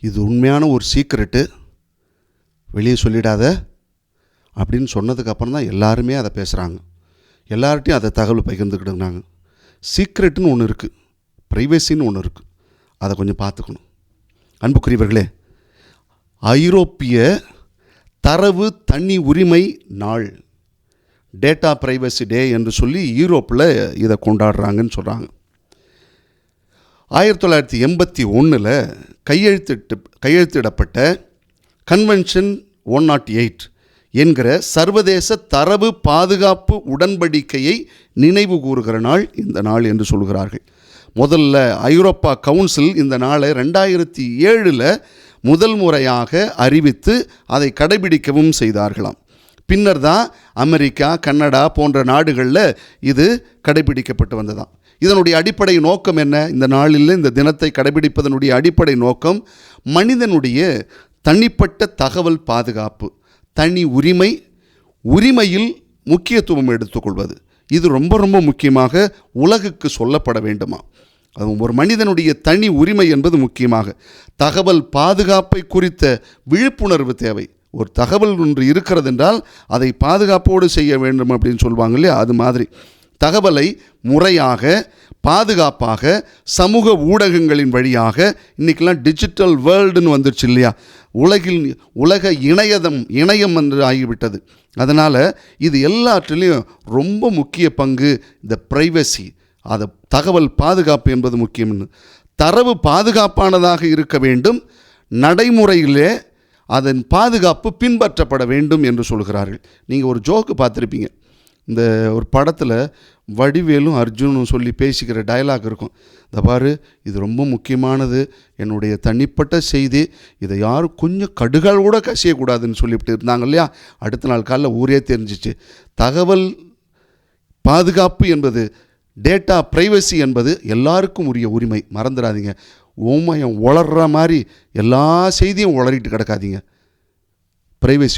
இது உண்மையான ஒரு சீக்ரெட்டு, வெளியே சொல்லிடாத அப்படின்னு சொன்னதுக்கப்புறம் தான் எல்லாருமே அதை பேசுகிறாங்க. எல்லார்ட்டையும் அதை தகவல் பகிர்ந்துக்கிட்டுங்கிறாங்க. சீக்ரெட்டுன்னு ஒன்று இருக்குது, ப்ரைவசின்னு ஒன்று இருக்குது. அதை கொஞ்சம் பார்த்துக்கணும். அன்புக்குரியவர்களே, ஐரோப்பிய தரவு தனி உரிமை நாள், டேட்டா ப்ரைவசி டே என்று சொல்லி யூரோப்பில் இதை கொண்டாடுறாங்கன்னு சொல்கிறாங்க. 1981 கையெழுத்திடப்பட்ட கன்வென்ஷன் 108 என்கிற சர்வதேச தரவு பாதுகாப்பு உடன்படிக்கையை நினைவு கூறுகிற நாள் இந்த நாள் என்று சொல்கிறார்கள். முதல்ல ஐரோப்பா கவுன்சில் இந்த நாளை 2007 முதல் முறையாக அறிவித்து அதை கடைபிடிக்கவும் செய்தார்களாம். பின்னர் தான் அமெரிக்கா, கனடா போன்ற நாடுகளில் இது கடைபிடிக்கப்பட்டு வந்ததாம். இதனுடைய அடிப்படை நோக்கம் என்ன? இந்த நாளில் இந்த தினத்தை கடைபிடிப்பதனுடைய அடிப்படை நோக்கம் மனிதனுடைய தனிப்பட்ட தகவல் பாதுகாப்பு, தனி உரிமையில் முக்கியத்துவம் எடுத்துக்கொள்வது. இது ரொம்ப ரொம்ப முக்கியமாக உலகுக்கு சொல்லப்பட வேண்டுமா? அது ஒரு மனிதனுடைய தனி உரிமை என்பது முக்கியமாக தகவல் பாதுகாப்பை குறித்த விழிப்புணர்வு தேவை. ஒரு தகவல் ஒன்று இருக்கிறது என்றால் அதை பாதுகாப்போடு செய்ய வேண்டும் அப்படின்னு சொல்லுவாங்க இல்லையா? அது மாதிரி தகவலை முறையாக பாதுகாப்பாக சமூக ஊடகங்களின் வழியாக, இன்றைக்கெல்லாம் டிஜிட்டல் வேர்ல்டுன்னு வந்துடுச்சு இல்லையா? உலக இணையம் என்று ஆகிவிட்டது. அதனால் இது எல்லாற்றிலையும் ரொம்ப முக்கிய பங்கு இந்த ப்ரைவசி, அதை தகவல் பாதுகாப்பு என்பது முக்கியம்னு. தரவு பாதுகாப்பானதாக இருக்க வேண்டும், நடைமுறையிலே அதன் பாதுகாப்பு பின்பற்றப்பட வேண்டும் என்று சொல்கிறார்கள். நீங்கள் ஒரு ஜோக்கு பார்த்துருப்பீங்க, இந்த ஒரு படத்தில் வடிவேலும் அர்ஜுனும் சொல்லி பேசிக்கிற டயலாக் இருக்கும். இந்த பாரு, இது ரொம்ப முக்கியமானது, என்னுடைய தனிப்பட்ட செய்தி, இதை யாரும் கொஞ்சம் கடுகால் கூட கசியக்கூடாதுன்னு சொல்லிவிட்டு இருந்தாங்க இல்லையா? அடுத்த நாள் காலைல ஊரே தெரிஞ்சிச்சு. தகவல் பாதுகாப்பு என்பது, டேட்டா ப்ரைவசி என்பது எல்லாருக்கும் உரிய உரிமை. மறந்துடாதீங்க. ஓமயம் உளர்ற மாதிரி எல்லா செய்தியும் உளறிட்டு கிடக்காதீங்க. ப்ரைவசி